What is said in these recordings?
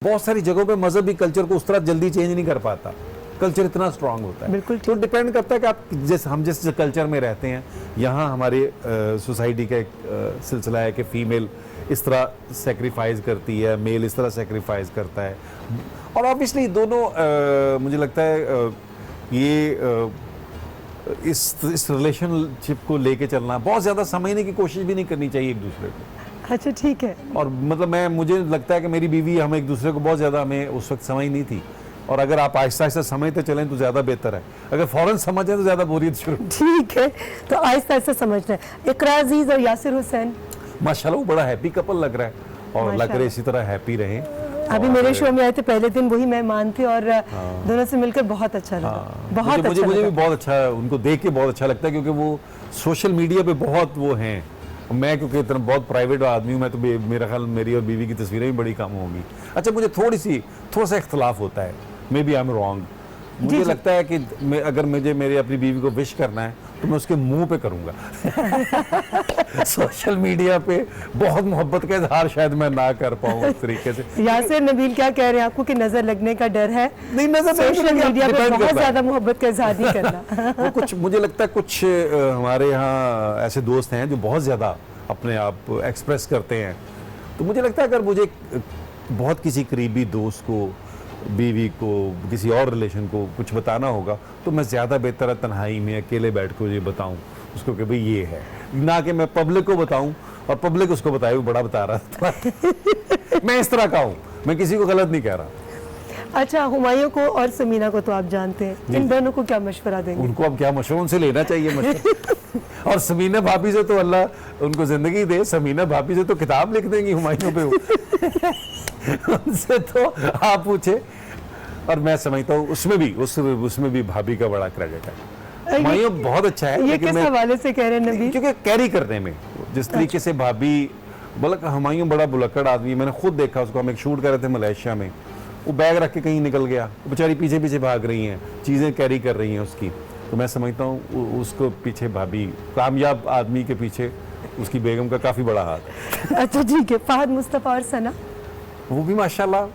बहुत सारी जगहों पे मजहबी कल्चर को उस तरह जल्दी चेंज नहीं कर पाता, कल्चर इतना स्ट्रांग होता है। बिल्कुल तो डिपेंड करता है कि आप जिस कल्चर में रहते हैं। यहाँ हमारे सोसाइटी का एक सिलसिला है कि फीमेल इस तरह सेक्रीफाइस करती है, मेल इस तरह सेक्रीफाइस करता है, और ऑब्वियसली दोनों मुझे लगता है ये इस रिलेशनशिप को लेके चलना, बहुत ज़्यादा समझने की कोशिश भी नहीं करनी चाहिए एक दूसरे को। अच्छा ठीक है। और मतलब मुझे लगता है कि मेरी बीवी, हम एक दूसरे को बहुत ज़्यादा हमें उस वक्त समझ नहीं थी, और अगर आप आहिस्ता आहिस्ता समझते चलें तो ज़्यादा बेहतर है। अगर फ़ौरन समझें तो ज़्यादा बोरियत शुरू। ठीक है, तो आहिस्ता आहिस्ता समझना है। इकरा अजीज और यासिर हुसैन, माशाल्लाह वो बड़ा हैप्पी कपल लग रहा है, और लग रहे इसी तरह हैप्पी रहें। अभी मेरे शो में आए थे पहले दिन, वही मेहमान थे, और दोनों से मिलकर बहुत अच्छा लगा। बहुत अच्छा मुझे लगा। भी बहुत अच्छा, उनको देख के बहुत अच्छा लगता है, क्योंकि वो सोशल मीडिया पे बहुत वो हैं। मैं क्योंकि इतना बहुत प्राइवेट आदमी हूँ, मैं तो मेरा ख्याल मेरी और बीवी की तस्वीरें भी बड़ी कम होंगी। अच्छा, मुझे थोड़ा सा इख्तलाफ होता है, maybe I am wrong. मुझे लगता है कि अगर मुझे मेरे अपनी बीवी को विश करना है तो मैं उसके मुंह पे करूंगा। सोशल मीडिया पे बहुत मोहब्बत का इजहार शायद मैं ना कर पाऊँ इस तरीके से। यासिर, नबील क्या कह रहे हैं आपको कि नजर लगने का डर है? नहीं, नजर सोशल मीडिया पे बहुत ज्यादा मोहब्बत का इजहार नहीं करना। वो कुछ मुझे लगता है कुछ हमारे यहाँ ऐसे दोस्त हैं जो बहुत ज़्यादा अपने आप एक्सप्रेस करते हैं। तो मुझे लगता है अगर मुझे बहुत किसी करीबी दोस्त को, बीवी को, किसी और रिलेशन को कुछ बताना होगा तो मैं ज़्यादा बेहतर है तन्हाई में अकेले बैठ के ये बताऊँ उसको कि भाई ये है, ना कि मैं पब्लिक को बताऊँ और पब्लिक उसको बताए वो बड़ा बता रहा था। मैं इस तरह का हूँ, मैं किसी को गलत नहीं कह रहा। अच्छा, हुमायूं को और समीना को तो आप जानते हैं, इन दोनों को क्या मशवरा देंगे? उनको अब क्या मशवरा, उनसे लेना चाहिए मशवरा। और समीना भाभी से तो अल्लाह उनको जिंदगी दे, समीना भाभी से तो किताब लिख देंगी हुमायूं पे वो। उनसे तो आप पूछे। और मैं समझता हूँ उसमें भी भाभी का बड़ा क्रेडिट है। हुमायूं बहुत अच्छा है, ये किस हवाले से कह रहे हैं नबी? क्योंकि कैरी करने में जिस तरीके से भाभी, बल्कि हुमायूं बड़ा बुलक्कड़ आदमी, मैंने खुद देखा उसको। हम एक शूट कर रहे थे मलेशिया में, वो बैग रख के कहीं निकल गया, वो बेचारी पीछे पीछे भाग रही हैं, चीज़ें कैरी कर रही हैं उसकी। तो मैं समझता हूँ उसको पीछे भाभी, कामयाब आदमी के पीछे उसकी बेगम का काफ़ी बड़ा हाथ है। अच्छा ठीक है। फहद मुस्तफ़ा और सना, वो भी माशाल्लाह,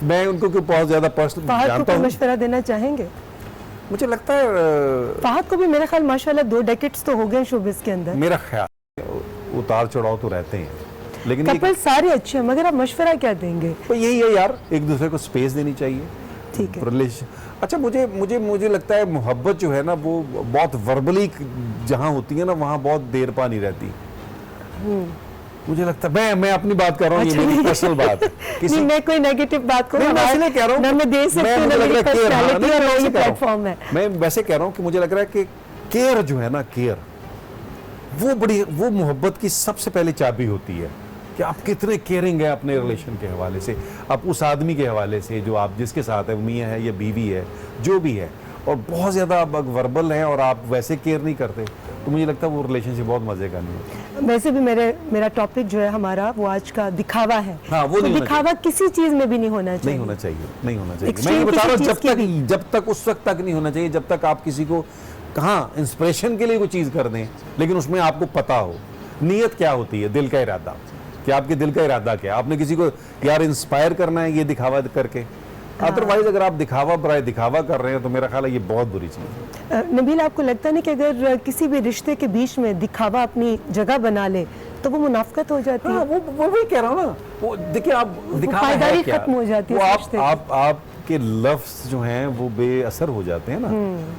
मैं उनको बहुत ज़्यादा पर्सनल जानता हूँ। मशवरा देना चाहेंगे? मुझे लगता है फहद को भी मेरे ख्याल माशाल्लाह 2 डेकेड्स तो हो गए शोबिस के अंदर। मेरा ख्याल उतार चढ़ाव तो रहते हैं, लेकिन कपल सारे अच्छे हैं, मगर आप मशवरा क्या देंगे? तो यही है यार, एक दूसरे को स्पेस देनी चाहिए। ठीक है। रिलेशन, अच्छा मुझे लगता है मोहब्बत जो है ना वो बहुत वर्बली जहाँ होती है ना वहाँ बहुत देर पा नहीं रहती। मुझे लगता है, मैं अपनी बात कर रहा हूँ, ये मेरी पर्सनल बात है। नहीं, मैं कोई नेगेटिव बात करूँ मैं इसलिए कह रहा हूँ, मैं दे सकती हूँ, मेरी पर्सनालिटी और मेरी प्लेटफॉर्म है। मैं वैसे कह रहा हूँ कि मुझे लग रहा है कि केयर जो है ना, केयर वो मोहब्बत की सबसे पहले चाबी होती है कि आप कितने केयरिंग है अपने रिलेशन के हवाले से, आप उस आदमी के हवाले से जो आप जिसके साथ है, मियाँ है या बीवी है, जो भी है। और बहुत ज़्यादा आप वर्बल हैं और आप वैसे केयर नहीं करते, तो मुझे लगता है वो रिलेशनशिप बहुत मजे का नहीं है। वैसे भी मेरा टॉपिक जो है हमारा वो आज का दिखावा है। हाँ, वो तो दिखावा किसी चीज में भी नहीं होना चाहिए। नहीं होना चाहिए। मैं बता रहा हूँ, जब तक उस वक्त तक नहीं होना चाहिए जब तक आप किसी को कहाँ इंस्पिरेशन के लिए कोई चीज़ कर दें, लेकिन उसमें आपको पता हो नीयत क्या होती है, दिल का इरादा, कि आपके दिल का इरादा क्या है। आपने किसी को यार इंस्पायर करना है ये दिखावा करके, अदरवाइज अगर आप दिखावा बराए दिखावा कर रहे हैं तो मेरा ख्याल है ये बहुत बुरी चीज़ है। नबील, आपको लगता नहीं कि अगर किसी भी रिश्ते के बीच में दिखावा अपनी जगह बना ले तो वो मुनाफकत हो जाती है? वो भी कह रहा हूँ ना, वो देखिए आप दिखावा है क्या, खत्म हो जाती है। आपके लफ्ज जो हैं वो बेअसर हो जाते हैं ना।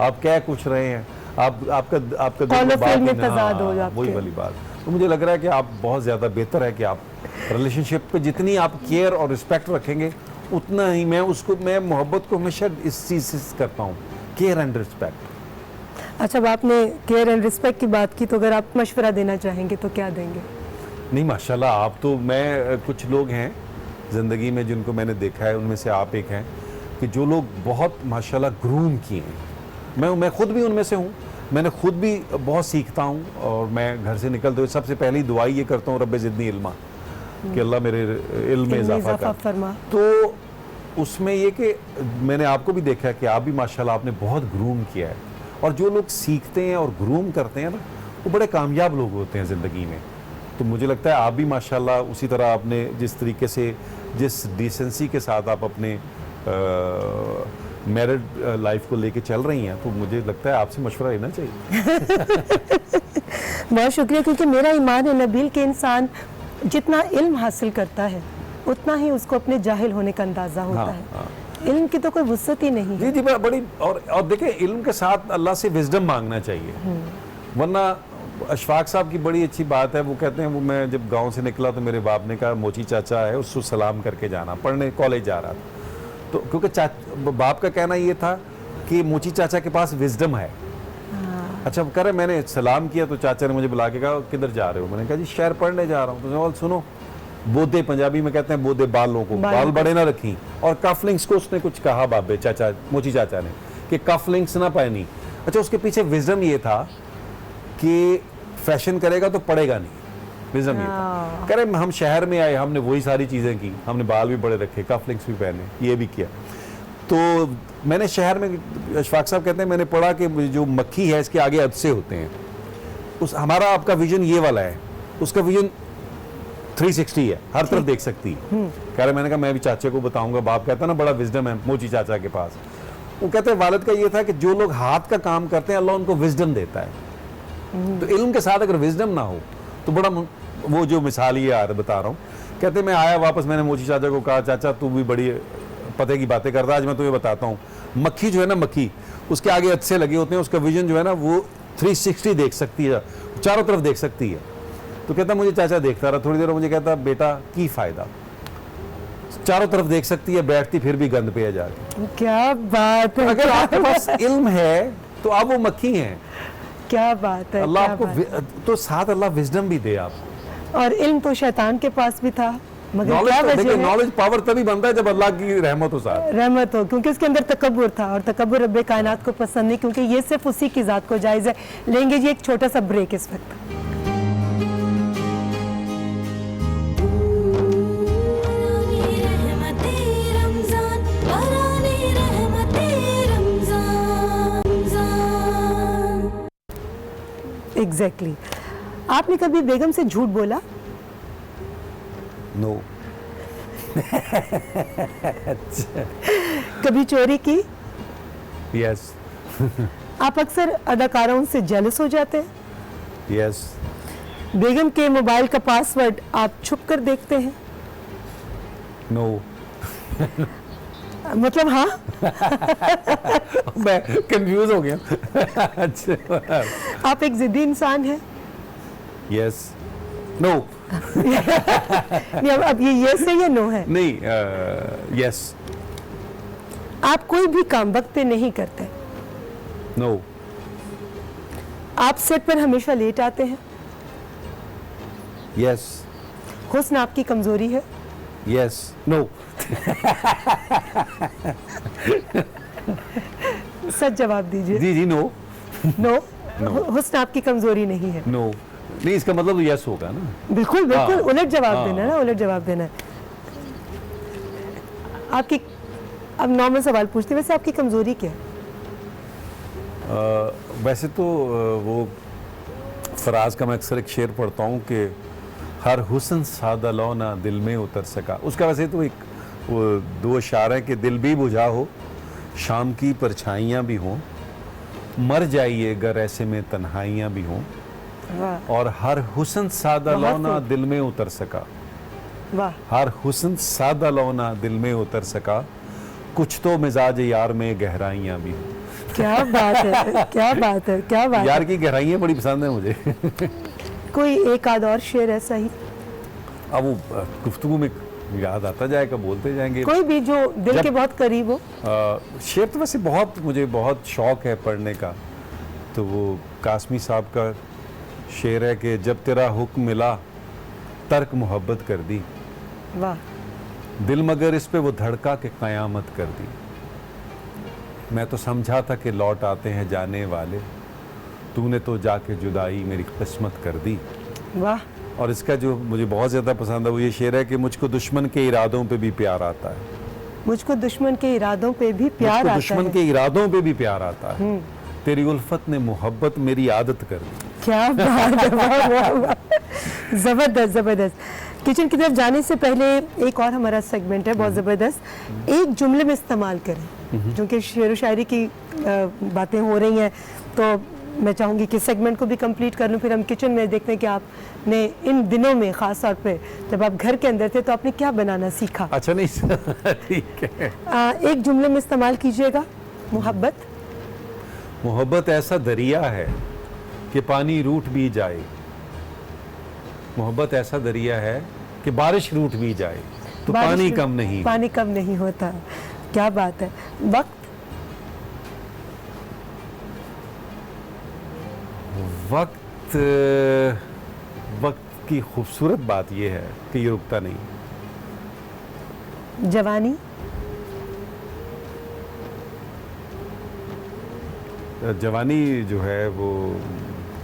आप क्या कुछ रहे हैं, आपका तजाद हो जाता है, वही वाली बात। तो मुझे लग रहा है कि आप बहुत ज़्यादा बेहतर है कि आप रिलेशनशिप पे जितनी आप केयर और रिस्पेक्ट रखेंगे उतना ही मैं मोहब्बत को हमेशा इस चीज़ से करता हूँ, केयर एंड रिस्पेक्ट। अच्छा, अब आपने केयर एंड रिस्पेक्ट की बात की, तो अगर आप मशवरा देना चाहेंगे तो क्या देंगे? नहीं, माशाल्लाह आप तो, मैं कुछ लोग हैं ज़िंदगी में जिनको मैंने देखा है, उनमें से आप एक हैं कि जो लोग बहुत माशाल्लाह ग्रूम किए हैं। मैं खुद भी उनमें से हूँ, मैंने खुद भी बहुत सीखता हूँ। और मैं घर से निकलते हुए सबसे पहली दुआ ये करता हूँ, रब्बे ज़िदनी इल्मा, कि अल्लाह मेरे इल्म में इजाफा फरमा। तो उसमें ये कि मैंने आपको भी देखा कि आप भी माशाल्लाह आपने बहुत ग्रूम किया है। और जो लोग सीखते हैं और ग्रूम करते हैं ना, वो बड़े कामयाब लोग होते हैं ज़िंदगी में। तो मुझे लगता है आप भी माशाल्लाह उसी तरह आपने जिस तरीके से जिस डिसेंसी के साथ आप अपने मैरिड लाइफ को लेके चल रही हैं, तो मुझे लगता है आपसे मशवरा लेना चाहिए। बहुत शुक्रिया, क्योंकि मेरा ईमान है नबील के इंसान जितना इल्म हासिल करता है उतना ही उसको अपने जाहिल होने का अंदाजा होता हाँ, है। हाँ। इल्म की तो कोई वुसअत ही नहीं है। जी जी, बड़ी और देखिए, इल्म के साथ अल्लाह से विजडम मांगना चाहिए, वरना अशफाक साहब की बड़ी अच्छी बात है, वो कहते हैं, वो मैं जब गांव से निकला तो मेरे बाप ने कहा मोची चाचा है, उसको सलाम करके जाना, पढ़ने कॉलेज जा रहा था, तो क्योंकि बाप का कहना ये था कि मोची चाचा के पास विजडम है। अच्छा, वो कह रहे, मैंने सलाम किया तो चाचा ने मुझे बुला के कहा किधर जा रहे हो, मैंने कहा जी शहर पढ़ने जा रहा हूँ। तो सवाल सुनो, बोधे, पंजाबी में कहते हैं बोधे, बालों को, बाल बड़े ना रखी, और कफलिंग्स को उसने कुछ कहा बाबे चाचा, मोची चाचा ने, कि कफलिंग्स ना पहनी। अच्छा, उसके पीछे विजडम ये था कि फैशन करेगा तो पड़ेगा नहीं, विजडम ये था। कह रहे हम शहर में आए, हमने वही सारी चीज़ें की, हमने बाल भी बड़े रखे, कफलिंग्स भी पहने, ये भी किया। तो मैंने शहर में, अशफाक साहब कहते हैं, मैंने पढ़ा कि जो मक्खी है इसके आगे अदसे होते हैं, उस हमारा आपका विजन ये वाला है, उसका विजन 360 है, हर तरफ देख सकती है। कह रहे, मैंने कहा मैं भी चाचे को बताऊंगा, बाप कहता ना बड़ा विजडम है मोची चाचा के पास। वो कहते हैं वालिद का ये था कि जो लोग हाथ का काम करते हैं अल्लाह उनको विजडम देता है। तो इल्म के साथ अगर विजडम ना हो तो बड़ा, वो जो मिसाल ये यार बता रहा हूँ, कहते मैं आया वापस, मैंने मोची चाचा को कहा चाचा तू भी बड़ी पते की बातें करता, आज मैं तुम्हें बताता हूँ, मक्खी जो है ना, मक्खी उसके आगे अच्छे लगे होते हैं, उसका विजन जो है ना वो 360 देख सकती है, चारों तरफ देख सकती है। तो कहता मुझे चाचा देखता रहा, थोड़ी देर मुझे कहता बेटा की फायदा, चारों तरफ देख सकती है, बैठती फिर भी गंद पे है जाके। क्या बात है, अगर आपके पास इल्म है तो आप वो मक्खी हैं। क्या बात है, अल्लाह क्या आपको बात है। तो साथ अल्लाह विजडम भी दे आपको। और इल्म तो शैतान के पास भी था, मगर क्या वजह है? नॉलेज पावर तभी बनता है जब अल्लाह की रहमत हो साथ। रहमत हो, क्योंकि उसके अंदर तकब्बुर था, और तकब्बुर रब्बे कायनात को पसंद नहीं, क्योंकि ये सिर्फ उसी की जात को जायज़ है। लेंगे जी एक छोटा सा ब्रेक इस वक्त। एग्जैक्टली आपने कभी बेगम से झूठ बोला? नो। कभी चोरी की? यस। आप अक्सर अदाकारों से जेलस हो जाते हैं? यस। बेगम के मोबाइल का पासवर्ड आप छुप कर देखते हैं? नो। मतलब हाँ? मैं कंफ्यूज हो गया। अच्छा। आप एक जिद्दी इंसान हैं? यस। नो। नहीं, अब ये यस है या नो है? नहीं, यस। आप कोई भी काम वक्त पे नहीं करते? नो। आप सेट पर हमेशा लेट आते हैं? यस। हुस्न आपकी कमजोरी है? यस। नो। सच जवाब दीजिए। जी जी, नो। नो? No. हुस्न आपकी कमजोरी नहीं है? नो। नहीं, इसका मतलब तो यस होगा ना। बिल्कुल बिल्कुल, हाँ। उलट जवाब हाँ। देना है ना, उलट जवाब देना है। आपकी, अब नॉर्मल सवाल पूछते हैं, वैसे आपकी कमजोरी क्या है? वैसे तो वो फराज का मैं अक्सर एक शेर पढ़ता हूँ कि हर हुस्न सादा लौना दिल में उतर सका। उसका वैसे तो एक वो दो इशारा है कि दिल भी बुझा हो, शाम की परछाइयाँ भी हों, मर जाइए अगर ऐसे में तन्हाइयाँ भी हों, वाह और हर हुस्न सादा बहुत लौना खूब। दिल में उतर सका। वाह, हर हुस्न सादा लौना दिल में उतर सका, कुछ तो मिजाज यार में गहराइयाँ भी हों। क्या बात है, क्या बात है, क्या बात यार है। की गहराइयाँ बड़ी पसंद है मुझे। कोई एक आध और शेर ऐसा ही, अब वो गुफ्तगू में याद आता जाएगा, बोलते जाएंगे। कोई भी जो दिल जब- के बहुत करीब हो। शेर तो वैसे बहुत, मुझे बहुत शौक है पढ़ने का। तो वो कासमी साहब का शेर है कि जब तेरा हुक्म मिला तर्क मोहब्बत कर दी, वाह, दिल मगर इस पे वो धड़का के कयामत कर दी। मैं तो समझा था कि लौट आते हैं जाने वाले, तूने तो जाके जुदाई मेरी किस्मत कर दी। वाह, और इसका जो मुझे बहुत ज़्यादा पसंद है वो ये शेर है कि मुझको दुश्मन के इरादों पे भी प्यार आता है। मुझको दुश्मन के इरादों पे भी प्यार मुझको आता दुश्मन है। के इरादों पे भी प्यार आता है। तेरी उल्फत ने मोहब्बत मेरी आदत कर दी। क्या बात है, वाह वाह वाह, जबरदस्त जबरदस्त। किचन की तरफ जाने से पहले एक और हमारा सेगमेंट है बहुत ज़बरदस्त, एक जुमले में इस्तेमाल करें, क्योंकि शेर व शायरी की बातें हो रही हैं, तो मैं चाहूँगी कि सेगमेंट को भी कंप्लीट कर लूँ, फिर हम किचन में देखते हैं कि आपने इन दिनों में ख़ास तौर पे जब आप घर के अंदर थे तो आपने क्या बनाना सीखा। अच्छा, नहीं ठीक है। एक जुमले में इस्तेमाल कीजिएगा। मोहब्बत। मोहब्बत ऐसा दरिया है कि पानी रूठ भी जाए। मोहब्बत ऐसा दरिया है कि बारिश रूठ भी जाए तो पानी कम नहीं। पानी कम नहीं होता। क्या बात है। वक्त। वक्त वक्त की खूबसूरत बात यह है कि ये रुकता नहीं। जवानी। जवानी जो है वो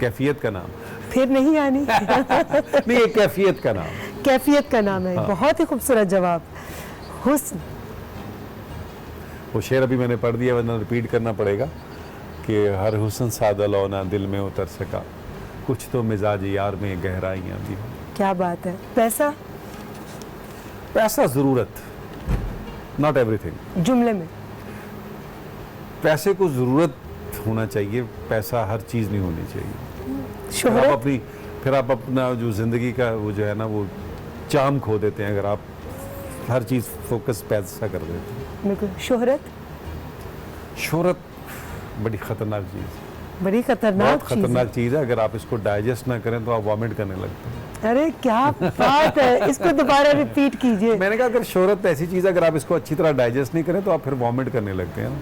कैफियत का नाम। फिर नहीं आनी। नहीं, ये कैफियत का नाम। कैफियत का नाम है। हाँ। बहुत ही खूबसूरत जवाब। हुस्न। वो शेर अभी मैंने पढ़ दिया, वरना रिपीट करना पड़ेगा कि हर हुस्न सादा लौना दिल में उतर सका, कुछ तो मिजाज यार में गहराइयाँ भी। क्या बात है। पैसा। पैसा ज़रूरत, नॉट एवरीथिंग। जुमले में। पैसे को ज़रूरत होना चाहिए, पैसा हर चीज़ नहीं होनी चाहिए। शोहरत। फिर आप अपना जो ज़िंदगी का वो जो है ना वो चाम खो देते हैं अगर आप हर चीज़ फोकस पैसा कर देते हैं। बिल्कुल। शोहरत। शोहरत बड़ी ख़तरनाक चीज़ है। बड़ी खतरनाक बहुत खतरनाक चीज़ है। अगर आप इसको डाइजेस्ट ना करें तो आप वॉमिट करने लगते हैं। अरे क्या बात है, इसको दोबारा रिपीट कीजिए। मैंने कहा अगर शोहरत ऐसी चीज़ है अगर आप इसको अच्छी तरह डाइजेस्ट नहीं करें तो आप फिर वॉमिट करने लगते हैं ना।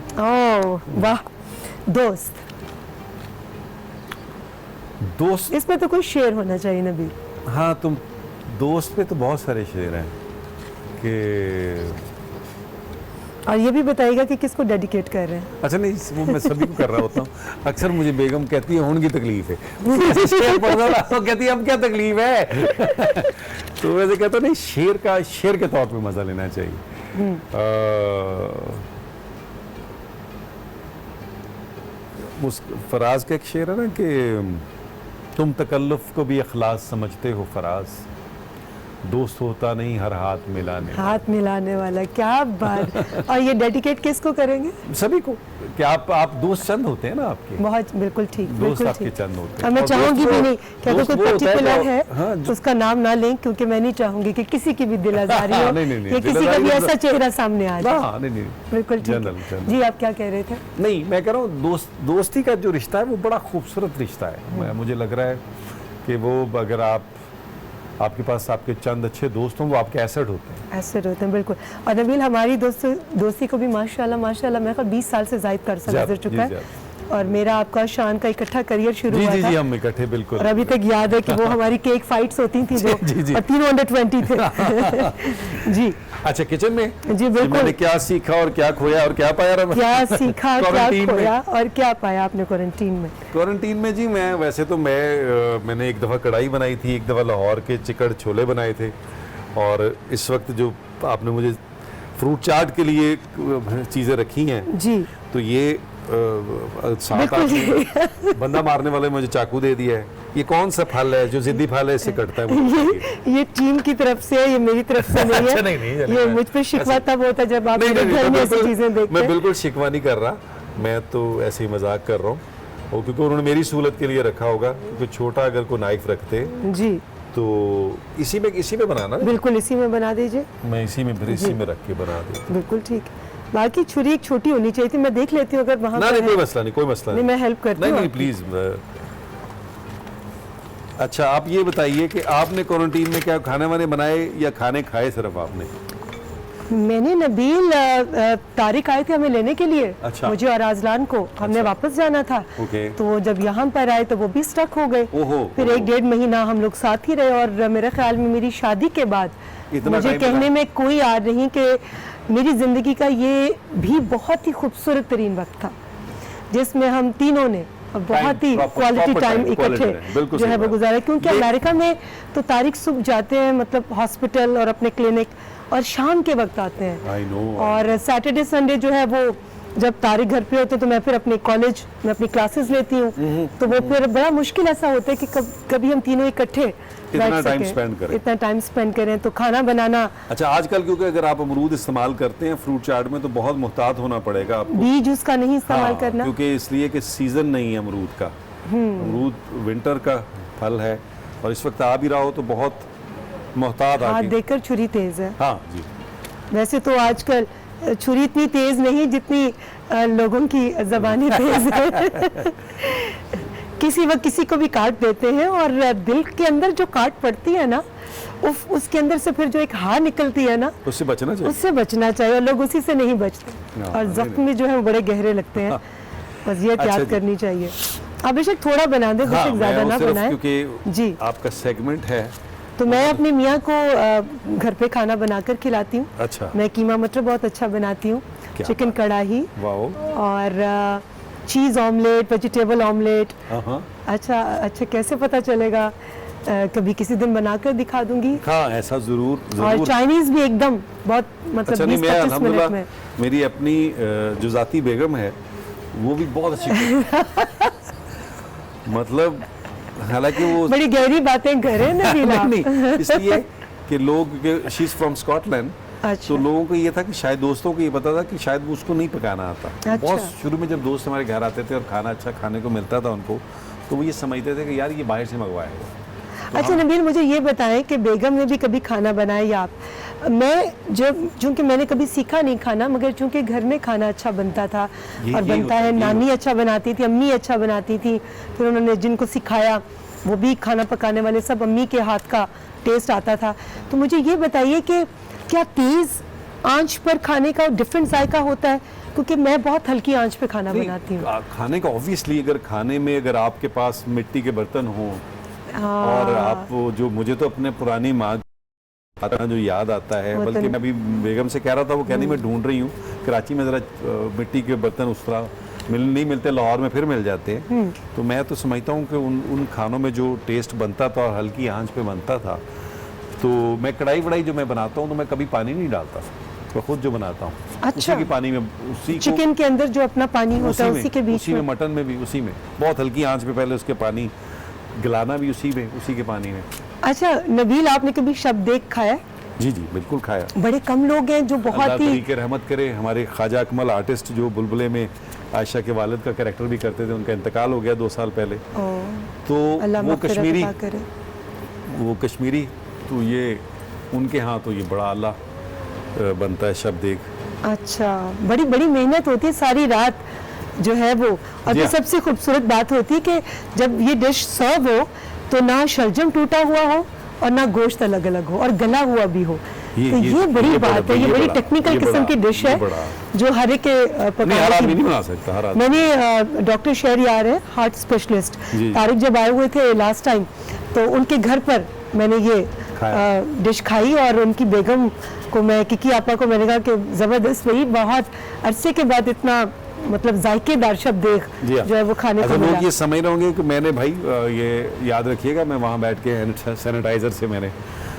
ओह वाह। दोस्त। दोस्त, इसमें तो कोई शेर होना चाहिए नबी। हाँ तुम दोस्त पे तो बहुत सारे शेर हैं कि और ये भी बताइएगा कि किसको डेडिकेट कर रहे हैं। अच्छा नहीं, वो मैं सभी को कर रहा होता हूँ। अक्सर मुझे बेगम कहती है उनकी तकलीफ है। शेर पढ़ रहा तो कहती है अब क्या तकलीफ है। तो वैसे कहता नहीं, शेर के तौर पे मजा लेना चाहिए। उस फराज का एक शेर है ना कि तुम तकल्लुफ को भी इखलास समझते हो फराज, दोस्त होता नहीं हर हाथ मिलाने। हाथ मिलाने वाला। क्या बात। और ये डेडिकेट किसको करेंगे। सभी को कि आप दोस्त चंद होते हैं ना आपके। बहुत बिल्कुल ठीक। दोस्त बिल्कुल आपके ठीक। चंद होते हैं। और मैं और चाहूंगी दोस्त भी वो- नहीं कि अगर दोस्त कोई वो होता है पर्टिकुलर जो- है हाँ, तो उसका नाम ना लें, क्योंकि मैं नहीं चाहूंगी कि किसी की भी दिलाजारी हो नहीं, नहीं, या किसी का दिलाजारी भी मतलब- ऐसा चेहरा सामने आ जाए। हाँ, नहीं बिल्कुल ठीक जनरल, है। जनरल। जी आप क्या कह रहे थे। नहीं, मैं कह रहा हूँ दोस्ती का जो रिश्ता है वो बड़ा खूबसूरत रिश्ता है। मुझे लग रहा है कि वो अगर आपके पास आपके चंद अच्छे दोस्त हों वो आपके एसेट होते हैं। एसेट होते हैं बिल्कुल। और नबील हमारी दोस्ती को भी माशाल्लाह मैं 20 साल से ज़ायद कर गुजर चुका है। और मेरा आपका शान का इकट्ठा करियर शुरू हुआ था। जी हम इकट्ठे बिल्कुल। और अभी तक याद है कि वो हमारी केक फाइट्स होती थी जो जी। और तीनों अंडर 20 थे। जी अच्छा, किचन में जी बिल्कुल। मैंने क्या सीखा और क्या खोया और क्या पाया रहा? क्या सीखा क्या क्वारंटीन में। खोया और क्या पाया आपने क्वारंटीन में। क्वारंटीन में जी मैं वैसे तो मैंने एक दफ़ा कढ़ाई बनाई थी, एक दफ़ा लाहौर के चिकड़ छोले बनाए थे, और इस वक्त जो आपने मुझे फ्रूट चाट के लिए चीज़ें रखी हैं जी तो ये 7-8 बंदा मारने वाले मुझे चाकू दे दिया है। ये कौन सा फल है जो जिद्दी फल है, इससे कटता है मुझे। ये टीम की तरफ से, ये मेरी तरफ से नहीं है। अच्छा, नहीं, ये मुझ पे शिकवा तब होता है जब आप मेरे घर में ऐसी चीजें देखते मैं हैं। बिल्कुल शिकवा नहीं कर रहा, मैं तो ऐसे ही मजाक कर रहा हूँ। और क्योंकि उन्होंने मेरी सहूलत के लिए रखा होगा, क्योंकि छोटा अगर कोई नाइफ रखते जी तो इसी में बनाना। बिल्कुल इसी में बना दीजिए। मैं इसी में रख के बना देता। बिल्कुल ठीक। बाकी छुरी एक छोटी होनी चाहिए थी, मैं देख लेती हूँ अगर वहाँ ना पर नहीं, है। कोई मसला नहीं, कोई मसला नहीं मैं हेल्प करती नहीं हूँ नहीं आपकी। प्लीज। अच्छा, आप ये बताइए कि आपने क्वारंटीन में क्या खाने वाने बनाए या खाने खाए सिर्फ आपने? मैंने नबील तारिक आए थे हमें लेने के लिए। अच्छा। मुझे और आजलान को हमने वापस जाना था। ओके। तो जब यहाँ पर आए तो वो भी स्टक हो गए। ओहो, फिर ओहो। 1-1.5 महीना हम लोग साथ ही रहे। और मेरे ख्याल में मेरी शादी के बाद इतना मुझे टाइम कहने लगा? में कोई याद नहीं कि मेरी ज़िंदगी का ये भी बहुत ही खूबसूरत तरीन वक्त था जिसमें हम तीनों ने बहुत ही proper quality time, time quality इकट्ठे time, बिल्कुल जो है सही वो बात। गुजारा। क्योंकि ये- अमेरिका में तो तारिक सुबह जाते हैं मतलब हॉस्पिटल और अपने क्लिनिक, और शाम के वक्त आते हैं। I know। और सैटरडे संडे जो है वो जब तारिक घर पे होते तो मैं फिर अपने कॉलेज में अपनी क्लासेस लेती हूँ। तो वो फिर बड़ा मुश्किल ऐसा होता है कि कभी हम तीनों इकट्ठे इतना बैठ टाइम सकें, स्पेंड करें। इतना टाइम स्पेंड करें। तो खाना बनाना, अच्छा, आजकल क्योंकि अगर आप अमरूद इस्तेमाल करते हैं फ्रूट चाट में तो बहुत मुहतात होना पड़ेगा आपको। बीज उसका नहीं इस्तेमाल हाँ, करना। क्योंकि इसलिए कि सीजन नहीं है अमरूद का। अमरूद विंटर का फल है और इस वक्त आ भी रहा हो तो बहुत मुहतात हाथ आके। देकर छुरी तेज है। हाँ जी, वैसे तो आजकल छुरी इतनी तेज नहीं जितनी लोगों की जबानें तेज है। किसी वक्त किसी को भी काट देते हैं और दिल के अंदर जो काट पड़ती है ना, उसके अंदर से फिर जो एक हार निकलती है ना, उससे बचना चाहिए। उससे बचना चाहिए और लोग उसी से नहीं बचते हाँ, और नहीं, जख्म भी जो है वो बड़े गहरे लगते हैं। बस ये अच्छा याद जी। करनी चाहिए। आप बेशक थोड़ा बना दें, हाँ, बेशक ज्यादा मैं ना सिर्फ बनाएं क्योंकि जी। आपका सेगमेंट है। तो मैं अपने मियाँ को घर पे खाना बनाकर खिलाती हूँ। अच्छा, मैं कीमा मटर बहुत अच्छा बनाती हूँ, क्या चिकन कढ़ाई वाओ। और चीज़ ऑमलेट, वेजिटेबल ऑमलेट। हाँ, अच्छा कैसे पता चलेगा? कभी किसी दिन बनाकर दिखा दूंगी। हाँ, ऐसा जरूर और जरूर। चाइनीज भी एकदम बहुत मतलब अच्छा, नहीं, मैं 20-25 मिनट अल्हम्दुलिल्लाह में। मेरी अपनी जो जाती बेगम है वो भी बहुत अच्छी मतलब हालांकि वो बड़ी गहरी बातें करे नबीला। नहीं, इसलिए कि लोग, शी इज फ्रॉम स्कॉटलैंड, अच्छा। तो लोगों को ये था कि शायद दोस्तों को ये पता था कि शायद वो उसको नहीं पकाना आता। अच्छा। बहुत शुरू में जब दोस्त हमारे घर आते थे और खाना अच्छा खाने को मिलता था उनको, तो वो ये समझते थे कि यार ये बाहर से मंगवाएगा। अच्छा नबील, मुझे ये बताएं कि बेगम ने भी कभी खाना बनाया या आप? मैं जब, चूंकि मैंने कभी सीखा नहीं खाना, मगर चूंकि घर में खाना अच्छा बनता था ये और बनता होता है, है, ये नानी अच्छा बनाती थी, अम्मी अच्छा बनाती थी, फिर उन्होंने जिनको सिखाया वो भी खाना पकाने वाले सब अम्मी के हाथ का टेस्ट आता था। तो मुझे ये बताइए कि क्या तेज़ आंच पर खाने का डिफरेंट जायका होता है? क्योंकि मैं बहुत हल्की आंच पे खाना बनाती हूँ। खाने का ऑब्वियसली अगर खाने में अगर आपके पास मिट्टी के बर्तन हों और आप जो, मुझे तो अपने पुरानी माँ का जो याद आता है, वो तो बल्कि मैं अभी बेगम से कह रहा था, वो कहनी मैं ढूंढ रही हूँ कराची में जरा मिट्टी के बर्तन उस तरह नहीं मिलते, लाहौर में फिर मिल जाते हैं। तो मैं तो समझता हूँ कि उन खानों में जो टेस्ट बनता था और हल्की आंच पे बनता था। तो मैं कढ़ाई वढ़ाई जो मैं बनाता हूँ तो मैं कभी पानी नहीं डालता, मैं खुद जो बनाता हूँ अच्छा। उसी के पानी में, उसी को चिकन के अंदर जो अपना पानी होता है उसी के बीच उसी में, मटन में भी उसी में, बहुत हल्की आंच पे पहले उसके पानी गिलाना भी उसी में, उसी के पानी में। अच्छा नबील, आपने कभी शबदेग खाया? जी जी, बिल्कुल खाया। बड़े कम लोग हैं जो अल्लाह बहुत ही, तरीके रहमत करे, हमारे ख्वाजा अकमल आर्टिस्ट जो बुलबुले में आयशा के वालिद का कैरेक्टर भी करते थे, उनका इंतकाल हो गया 2 साल पहले। तो अल्लाह वो मग़फ़िरत कश्मीरी, अता करे। वो कश्मीरी, तो ये उनके यहाँ तो ये बड़ा आला बनता है शबदेग। अच्छा, बड़ी बड़ी मेहनत होती है, सारी रात जो है वो। और जी तो हाँ। सबसे खूबसूरत बात होती है कि जब ये डिश सर्व हो तो ना शलजम टूटा हुआ हो और ना गोश्त अलग अलग हो और गला हुआ भी हो। तो ये बड़ी बात है, ये बड़ी टेक्निकल किस्म की डिश है जो हर एक के नहीं, हर पकाने आदमी की। नहीं बना सकता, हर आदमी। मैंने डॉक्टर शहरयार है, हार्ट स्पेशलिस्ट, जी। तारिक जब आए हुए थे लास्ट टाइम, तो उनके घर पर मैंने ये डिश खाई और उनकी बेगम को, मैं किकी आपा को मैंने कहा कि ज़बरदस्त भाई, बहुत अरसे के बाद इतना मतलब जायकेदार शबदेग जी हाँ। जो है वो खाने अच्छा, को मिला। लोग ये समझ रहे होंगे कि मैंने भाई ये याद रखिएगा, मैं वहाँ बैठ के सैनिटाइजर से मैंने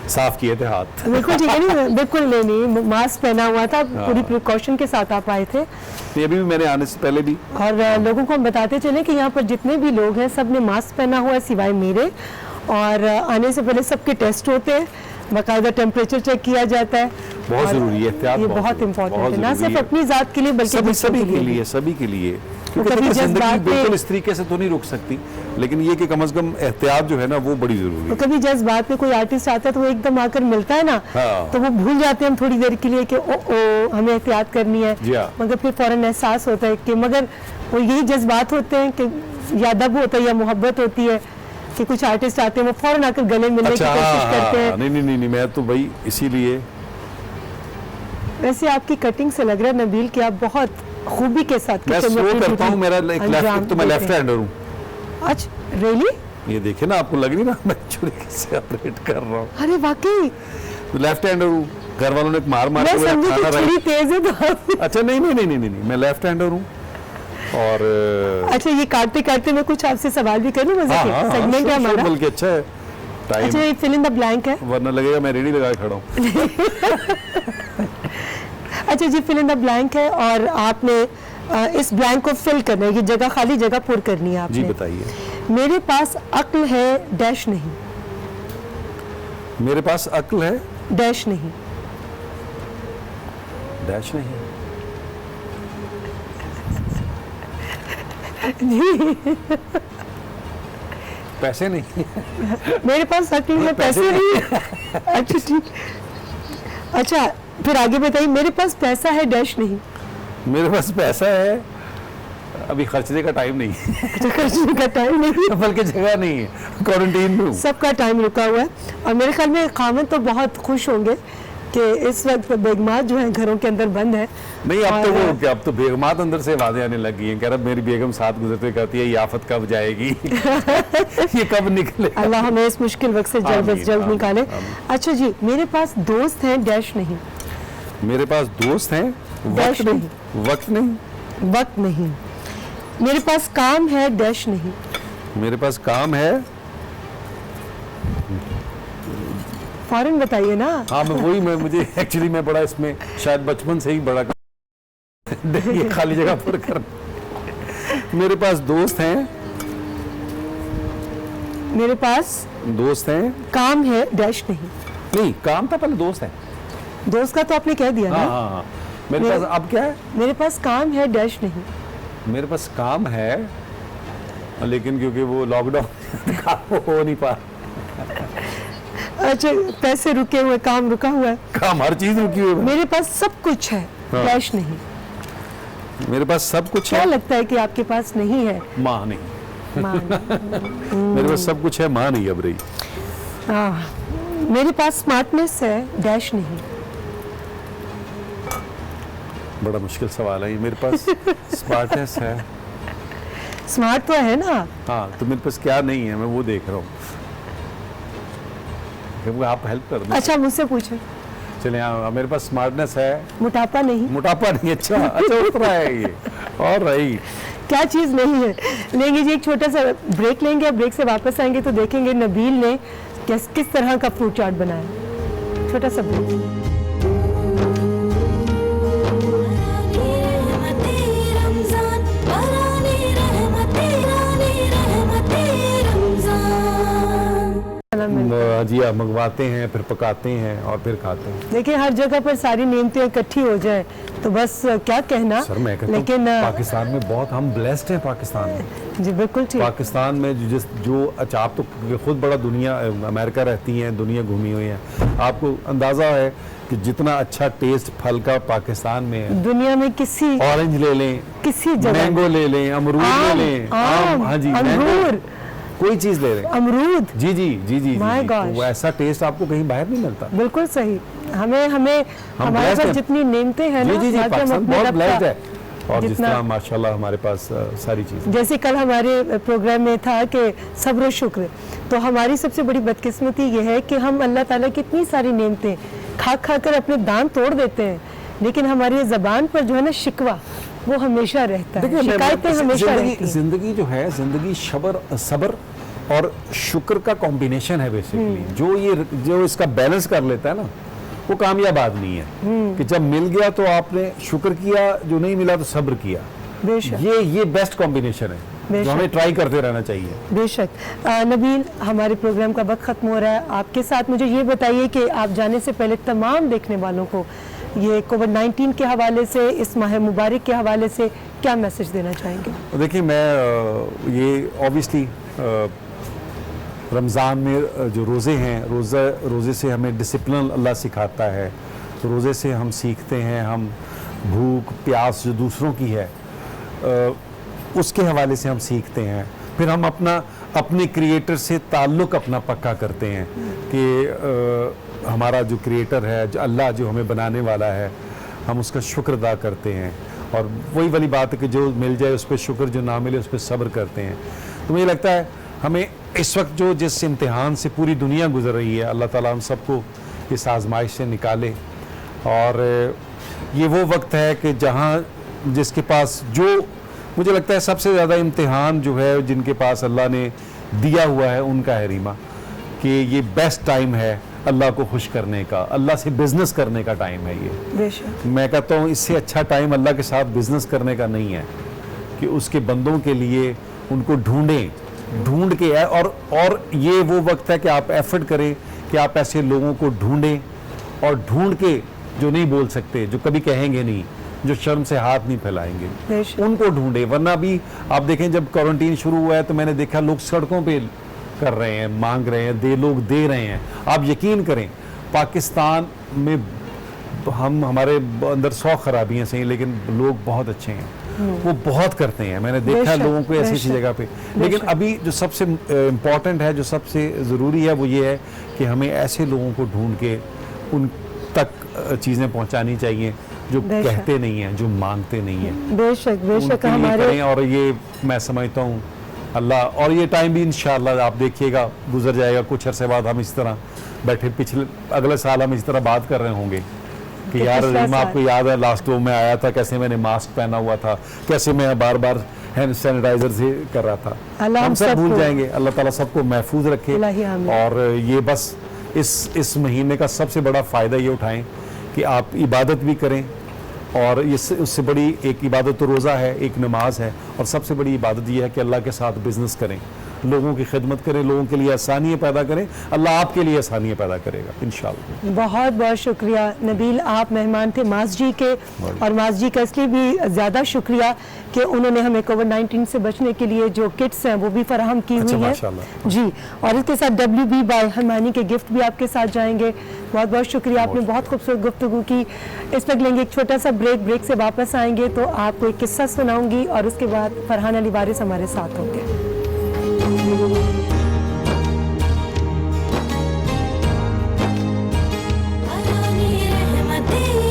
साफ किए थे हाथ। बिल्कुल ठीक है, नहीं बिल्कुल नहीं, मास्क पहना हुआ था, पूरी प्रिकॉशन के साथ आप आए थे। तो अभी भी मैंने आने से पहले भी, और लोगों को हम बताते चले कि यहाँ पर जितने भी लोग हैं सब ने मास्क पहना हुआ है सिवाय मेरे, और आने से पहले सबके टेस्ट होते हैं, बाकायदा टेम्परेचर चेक किया जाता है। बहुत और ज़रूरी है, एहतियात ये बहुत बहुत ज़रूरी है, इंपॉर्टेंट बहुत है, ना ज़रूरी सिर्फ है। अपनी जात के लिए बल्कि सभी दूसरों सभी के के लिए। लिए, सभी के लिए, क्योंकि कभी देखिए जिंदगी जज्बात में- बिल्कुल इस तरीके से तो नहीं रुक सकती, लेकिन ये कि कम से कम एहतियात जो है ना वो बड़ी जरूरी तो है। कभी जज्बात में कोई आर्टिस्ट आता है तो वो एकदम आकर मिलता है ना, हाँ। तो वो भूल जाते हैं हम थोड़ी देर के लिए कि ओ हमें एहतियात करनी है, जी हाँ। मगर फिर फौरन एहसास होता है कि मगर वो यही जज्बात होते हैं कि या अदब होता है या मोहब्बत होती है कि कुछ आर्टिस्ट आते हैं वो फौरन आकर गले मिलने अच्छा, की कोशिश करते हैं। नहीं नहीं नहीं, मैं तो भाई इसीलिए। वैसे आपकी कटिंग से लग रहा है नबील कि आप बहुत खूबी के साथ मैं किचन में स्लो अपनी करता हूँ, ड्यूटी मेरा अंजाम तो मैं देते लेफ्ट हैं। हैंडर हूँ। अच्छा रियली? ये देखे ना, आपको लग रही ना मैं छुरी से ऑपरेट कर रहा हूँ, अरे वाकई तो लेफ्ट हैंडर हूँ। घर वालों ने मार मार मैं के मेरा समझी खाना कि छुरी तेज है तो अच्छा नहीं नहीं नहीं नहीं नहीं, मैं लेफ्ट हैंडर हूँ। और अच्छा, ये काटते काटते मैं कुछ आपसे सवाल भी करूँ, मजे हाँ के हाँ, सेगमेंट है हमारा। बल्कि अच्छा है टाइम, अच्छा, ये फिल इन द ब्लैंक है। वरना लगेगा मैं रेडी लगा के खड़ा हूँ। अच्छा जी, फिल इन द ब्लैंक है और आपने इस ब्लैंक को फिल करना है, ये जगह खाली जगह पुर करनी है जी आपने। बताइए। मेरे पास अक्ल है डैश नहीं। मेरे पास अक्ल है, डैश नहीं। डैश नहीं। पैसे नहीं। मेरे पास अक्ल है, पैसे नहीं। अच्छा ठीक। अच्छा फिर आगे बताइए, मेरे पास पैसा है, डैश नहीं। मेरे पास पैसा है, अभी खर्चने का टाइम नहीं है। अच्छा, खर्चने का टाइम नहीं, बल्कि जगह नहीं है, क्वारंटीन में हूँ। सबका टाइम रुका हुआ है। और मेरे ख्याल में खामद तो बहुत खुश होंगे कि इस वक्त बेगमात जो है घरों के अंदर बंद है। नहीं, अब तो और- वो क्या, अब तो बेगमात अंदर से आवाजें आने लग गई हैं। कह रहा मेरी बेगम साथ गुजरते कहती है ये आफत कब जाएगी। ये कब निकले। अल्लाह हमें इस मुश्किल वक्त से जल्द आमीन, से जल्द आमीन, निकाले। आमीन। अच्छा जी, मेरे पास दोस्त हैं, डैश नहीं। मेरे पास दोस्त हैं, डैश वक्त नहीं, वक्त नहीं। वक्त नहीं। मेरे पास काम है, डैश नहीं। मेरे पास काम है, फौरन बताइए ना। हाँ मैं मुझे एक्चुअली मैं बड़ा इसमें शायद बचपन से ही बड़ा ये खाली जगह पर कर। मेरे पास दोस्त हैं, मेरे पास दोस्त हैं। काम है, डैश नहीं। नहीं, काम था पहले, दोस्त है। दोस्त का तो आपने कह दिया हाँ ना। हाँ हाँ। मेरे पास अब क्या है? मेरे पास काम है, डैश नहीं। मेरे पास काम है, लेकिन क्योंकि वो लॉकडाउन काम हो नहीं पा। अच्छा, पैसे रुके हुए, काम रुका हुआ है। काम हर चीज रुकी हुई है। मेरे पास सब कुछ है, हाँ। डैश नहीं। मेरे पास सब कुछ क्या है, लगता है कि आपके पास नहीं है? माँ नहीं। मान। मेरे पास सब कुछ है, माँ नहीं अब रही। मेरे पास स्मार्टनेस है, डैश नहीं। बड़ा मुश्किल सवाल है ये। मेरे पास स्मार्टनेस है, स्मार्ट तो है ना। हाँ, तो मेरे पास क्या नहीं है, मैं वो देख रहा हूँ। क्योंकि आप हेल्प कर दो। अच्छा मुझसे पूछो। चले, हाँ, मेरे पास स्मार्टनेस है, मोटापा नहीं। मोटापा नहीं। अच्छा अच्छा उतरा है ये। और रही क्या चीज नहीं है? लेंगे जी एक छोटा सा ब्रेक लेंगे, ब्रेक से वापस आएंगे तो देखेंगे नबील ने किस तरह का फ्रूट चाट बनाया। छोटा सा ब्रेक। जी, आप मंगवाते हैं, फिर पकाते हैं और फिर खाते हैं। देखिए हर जगह पर सारी नेमतें इकट्ठी हो जाए तो बस क्या कहना। सर मैं कहता लेकिन हूँ पाकिस्तान में बहुत हम ब्लेस्ड हैं। पाकिस्तान में, जी बिल्कुल ठीक। पाकिस्तान में जो अच्छा, आप तो खुद बड़ा दुनिया अमेरिका रहती हैं, दुनिया घूमी हुई हैं, आपको अंदाजा है कि जितना अच्छा टेस्ट फल का पाकिस्तान में है। दुनिया में किसी ऑरेंज ले लें, किसी जगह, मैंगो ले लें, अमरूद ले लें, आम, हाँ जी, अंगूर, मैंगो, कोई चीज ले लें, अमरूद। जी जी जी जी, My जी, gosh। तो ऐसा टेस्ट आपको कहीं बाहर नहीं मिलता। बिल्कुल सही। हमें हमें हमारे blessed पास हैं। जितनी नेमतें हैं जी ना, जी जी, बाकी हम पाकिस्तान अपने बहुत रब ब्लेस्ड का- है। और जिस जितना- तरह माशाल्लाह हमारे पास सारी चीजें। जैसे कल हमारे प्रोग्राम में था कि सब्र शुक्र, तो हमारी सबसे बड़ी बदकिस्मती ये है कि हम अल्लाह ताला की इतनी सारी नेमतें खा खा कर अपने दांत तोड़ देते हैं, लेकिन हमारी जबान पर जो है ना शिकवा वो हमेशा रहता है, शिकायतें हमेशा रहती हैं। जिंदगी जो है, जिंदगी सब्र और शुक्र का कॉम्बिनेशन है बेसिकली। जो इसका बैलेंस कर लेता है ना, वो कामयाब आदमी है। कि जब मिल गया तो आपने शुक्र किया, जो नहीं मिला तो सब्र किया। बेशक ये बेस्ट कॉम्बिनेशन है बेशक। जो हमें ट्राई करते रहना चाहिए। बेशक। नबील, हमारे प्रोग्राम का वक्त ख़त्म हो रहा है आपके साथ। मुझे ये बताइए कि आप जाने से पहले तमाम देखने वालों को ये कोविड-19 के हवाले से, इस माह मुबारक के हवाले से क्या मैसेज देना चाहेंगे? देखिए, मैं ये ऑब्वियसली रमज़ान में जो रोज़े हैं, रोज़े से हमें डिसिप्लिन अल्लाह सिखाता है। तो रोज़े से हम सीखते हैं, हम भूख प्यास जो दूसरों की है उसके हवाले से हम सीखते हैं। फिर हम अपने क्रिएटर से ताल्लुक़ अपना पक्का करते हैं कि हमारा जो क्रिएटर है, जो अल्लाह जो हमें बनाने वाला है, हम उसका शुक्र अदा करते हैं। और वही वाली बात है कि जो मिल जाए उस पर शुक्र, जो ना मिले उस पर सब्र करते हैं। तो मुझे लगता है हमें इस वक्त जिस इम्तिहान से पूरी दुनिया गुजर रही है, अल्लाह ताला हम सबको इस आजमाइश से निकाले। और ये वो वक्त है कि जहाँ जिसके पास जो मुझे लगता है सबसे ज़्यादा इम्तिहान जो है जिनके पास अल्लाह ने दिया हुआ है उनका है रीमा, कि ये बेस्ट टाइम है अल्लाह को खुश करने का, अल्लाह से बिजनेस करने का टाइम है ये। बेशक। मैं कहता हूँ इससे अच्छा टाइम अल्लाह के साथ बिजनेस करने का नहीं है, कि उसके बंदों के लिए उनको ढूंढ के है। और ये वो वक्त है कि आप एफर्ट करें कि आप ऐसे लोगों को ढूंढें और ढूंढ के जो नहीं बोल सकते, जो कभी कहेंगे नहीं, जो शर्म से हाथ नहीं फैलाएंगे, बेशक। उनको ढूंढे। वरना अभी आप देखें जब क्वारंटीन शुरू हुआ है तो मैंने देखा लोग सड़कों पे कर रहे हैं, मांग रहे हैं, लोग दे रहे हैं। आप यकीन करें पाकिस्तान में हमारे अंदर 100 खराबियां सही, लेकिन लोग बहुत अच्छे हैं, वो बहुत करते हैं। मैंने देखा है बेशक, लोगों को ऐसी ऐसी बेशक, जगह पे। लेकिन बेशक। अभी जो सबसे इम्पोर्टेंट है, जो सबसे ज़रूरी है, वो ये है कि हमें ऐसे लोगों को ढूंढ के उन तक चीज़ें पहुंचानी चाहिए जो बेशक। कहते नहीं हैं, जो मांगते नहीं हैं। बेशक बेशक उनके लिए हमारे करें। और ये मैं समझता हूँ अल्लाह, और ये टाइम भी इंशाअल्लाह आप देखिएगा गुजर जाएगा। कुछ अरसे बाद हम इस तरह बैठे, अगले साल हम इस तरह बात कर रहे होंगे कि तो यार पिछला रीमा, साल। आपको याद है लास्ट में आया था, कैसे मैंने मास्क पहना हुआ था, कैसे मैं बार बार हैंड सैनिटाइजर से कर रहा था। अल्लाह हम हम सब भूल सबको- जाएंगे। अल्लाह ताला सबको महफूज रखे। इलाही आमीन। और ये बस इस महीने का सबसे बड़ा फ़ायदा ये उठाएं कि आप इबादत भी करें, और उससे बड़ी एक इबादत तो रोज़ा है, एक नमाज है, और सबसे बड़ी इबादत ये है कि अल्लाह के साथ बिजनेस करें, लोगों की खिदमत करें, लोगों के लिए आसानियाँ पैदा करें। अल्लाह आपके लिए आसानियाँ पैदा करेगा इंशाअल्लाह। बहुत बहुत शुक्रिया नबील, आप मेहमान थे मास जी के, और मास जी का इसलिए भी ज़्यादा शुक्रिया कि उन्होंने हमें कोविड-19 से बचने के लिए जो किट्स हैं वो भी फराहम की अच्छा, हुई हैं माशाल्लाह। जी। और इसके साथ WB बाय हरमानी के गिफ्ट भी आपके साथ जाएंगे। बहुत बहुत शुक्रिया, आपने बहुत खूबसूरत गुफ्तगू की। इस वक्त लेंगे एक छोटा सा ब्रेक से वापस आएंगे तो आपको एक किस्सा सुनाऊंगी, और उसके बाद फरहान अली वारिस हमारे साथ होंगे। रहमती